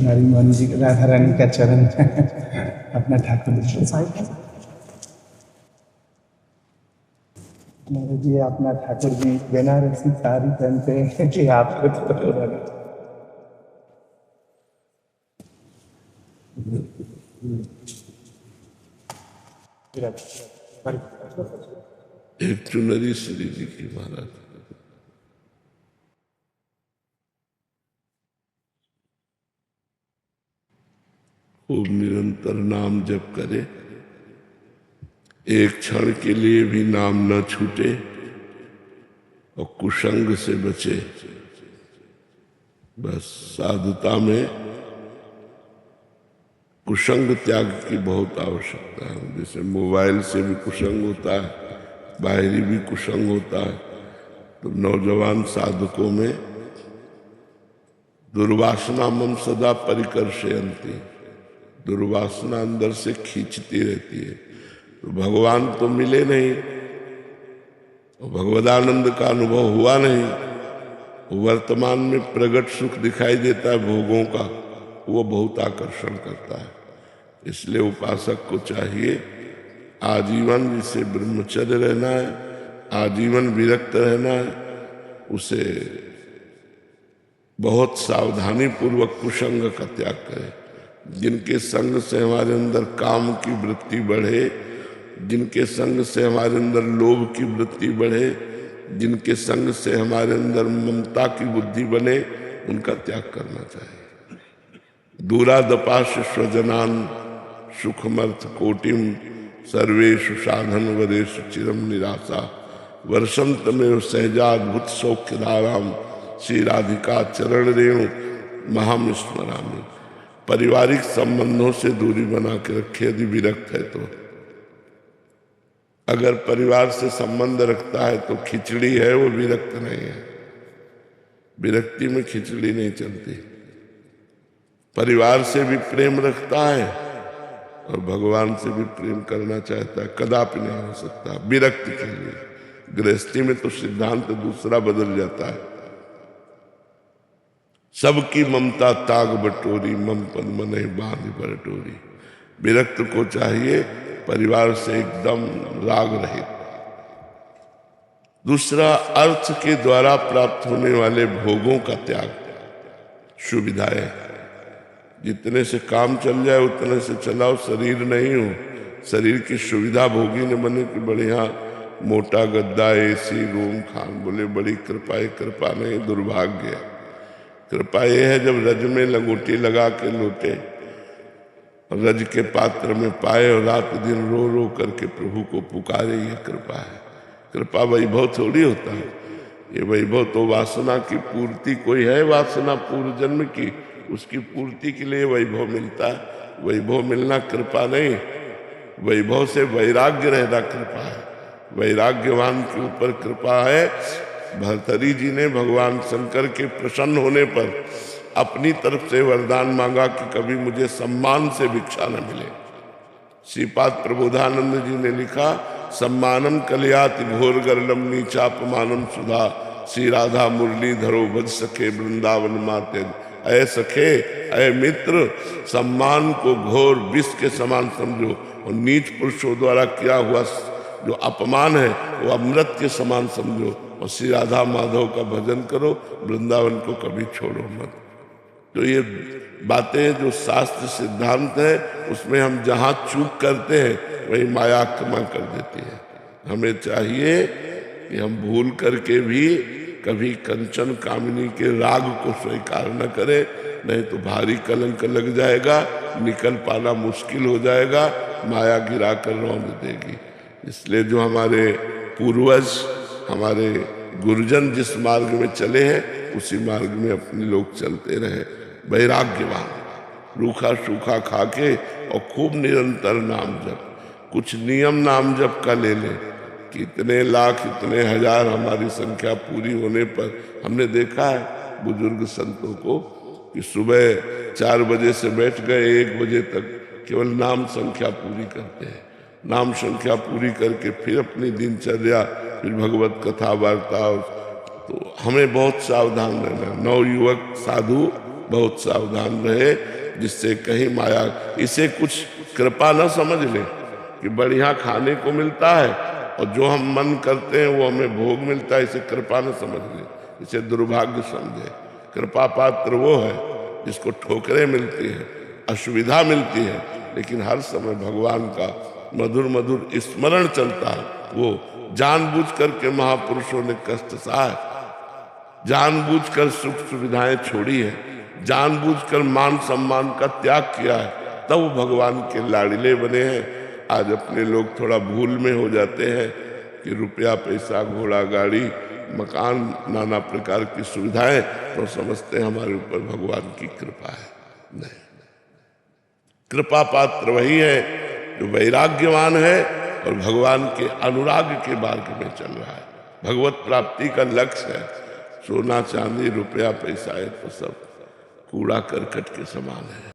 हरिमोहन जी राधा रानी का चरण अपना ठाकुर जी, अपना ठाकुर जी बनारसी साड़ी पहनते हैं कि आपको एक चुनरी श्री जी की महाराज खूब निरंतर नाम जप करे, एक क्षण के लिए भी नाम न छूटे और कुसंग से बचे। बस साधुता में कुसंग त्याग की बहुत आवश्यकता है। जैसे मोबाइल से भी कुसंग होता है, बाहरी भी कुसंग होता है। तो नौजवान साधकों में दुर्वासना मम सदा परिकर्षयन्ति, दुर्वासना अंदर से खींचती रहती है। तो भगवान तो मिले नहीं, भगवदानंद का अनुभव हुआ नहीं, वर्तमान में प्रगट सुख दिखाई देता है भोगों का, वो बहुत आकर्षण करता है। इसलिए उपासक को चाहिए आजीवन जिसे ब्रह्मचर्य रहना है, आजीवन विरक्त रहना है, उसे बहुत सावधानी पूर्वक कुसंग का त्याग करे। जिनके संग से हमारे अंदर काम की वृत्ति बढ़े, जिनके संग से हमारे अंदर लोभ की वृत्ति बढ़े, जिनके संग से हमारे अंदर ममता की बुद्धि बने, उनका त्याग करना चाहिए। दूरादपाश स्वजनान सुखमर्थ कोटिम सर्वेषु साधन वरेषु चिरम निराशा वर्षंत में सहजाद्भुत सौख्यधाराम श्री राधिका चरण रेणु महाम स्मरामि। पारिवारिक संबंधों से दूरी बना के रखे यदि विरक्त है तो। अगर परिवार से संबंध रखता है तो खिचड़ी है, वो विरक्त नहीं है। विरक्ति में खिचड़ी नहीं चलती। परिवार से भी प्रेम रखता है और भगवान से भी प्रेम करना चाहता है, कदापि नहीं हो सकता विरक्त के लिए। गृहस्थी में तो सिद्धांत दूसरा बदल जाता है। सबकी ममता ताग बटोरी, मम पद मन बांध बटोरी। विरक्त को चाहिए परिवार से एकदम राग रहित। दूसरा, अर्थ के द्वारा प्राप्त होने वाले भोगों का त्याग, सुविधाएं। जितने से काम चल जाए उतने से चलाओ, शरीर नहीं हो। शरीर की सुविधा भोगी ने बने कि बढ़िया मोटा गद्दा, एसी रूम, खान। बोले बड़ी कृपा है। कृपा नहीं, दुर्भाग्य है। कृपा ये है जब रज में लंगोटी लगा के लोटे, रज के पात्र में पाए और रात दिन रो रो करके प्रभु को पुकारे, ये कृपा है। कृपा वैभव थोड़ी होता है। ये वैभव तो वासना की पूर्ति, कोई है वासना पूर्व जन्म की, उसकी पूर्ति के लिए वैभव मिलता है। वैभव मिलना कृपा नहीं, वैभव से वैराग्य रहना कृपा है। वैराग्यवान के ऊपर कृपा है। भर्तरी जी ने भगवान शंकर के प्रसन्न होने पर अपनी तरफ से वरदान मांगा कि कभी मुझे सम्मान से भिक्षा न मिले। श्रीपाद प्रबोधानंद जी ने लिखा, सम्मानम कलयाति घोर गर्लम नीचापमानम सुधा, श्री राधा मुरली धरो भज सखे वृंदावन माते। अय सखे, अय मित्र, सम्मान को घोर विष के समान समझो और नीच पुरुषों द्वारा किया हुआ जो अपमान है वो अमृत के समान समझो और श्री राधा माधव का भजन करो, वृंदावन को कभी छोड़ो मत। तो ये बातें जो शास्त्र सिद्धांत है, उसमें हम जहाँ चूक करते हैं वही माया क्षमा कर देती है। हमें चाहिए कि हम भूल करके भी कभी कंचन कामिनी के राग को स्वीकार न करें, नहीं तो भारी कलंक लग जाएगा, निकल पाना मुश्किल हो जाएगा, माया गिरा कर रौंद देगी। इसलिए जो हमारे पूर्वज, हमारे गुरुजन जिस मार्ग में चले हैं उसी मार्ग में अपने लोग चलते रहे। वैराग्यवान, रूखा सूखा खा के और खूब निरंतर नाम जप। कुछ नियम नाम जप का ले लें, कितने लाख इतने हजार हमारी संख्या पूरी होने पर हमने देखा है बुजुर्ग संतों को कि सुबह 4 बजे से बैठ गए 1 बजे तक केवल नाम संख्या पूरी करते हैं। नाम संख्या पूरी करके फिर अपनी दिनचर्या, फिर भगवत कथा वार्ता। तो हमें बहुत सावधान रहना। नवयुवक साधु बहुत सावधान रहे, जिससे कहीं माया इसे कुछ कृपा न समझ ले कि बढ़िया खाने को मिलता है और जो हम मन करते हैं वो हमें भोग मिलता है, इसे कृपा न समझ ले, इसे दुर्भाग्य समझे। कृपा पात्र वो है जिसको ठोकरें मिलती है, असुविधा मिलती है, लेकिन हर समय भगवान का मधुर मधुर स्मरण चलता है। वो जानबूझ करके महापुरुषों ने कष्ट सहा है, जानबूझकर सुख सुविधाएं छोड़ी है, जानबूझकर मान सम्मान का त्याग किया है, तब वो भगवान के लाड़िले बने हैं। आज अपने लोग थोड़ा भूल में हो जाते हैं कि रुपया पैसा घोड़ा गाड़ी मकान नाना प्रकार की सुविधाएं, तो समझते हैं हमारे ऊपर भगवान की कृपा है। नहीं, कृपा पात्र वही है जो वैराग्यवान है और भगवान के अनुराग के मार्ग में चल रहा है। भगवत प्राप्ति का लक्ष्य है। सोना चांदी रुपया पैसा है तो सब कूड़ा करकट के समान है।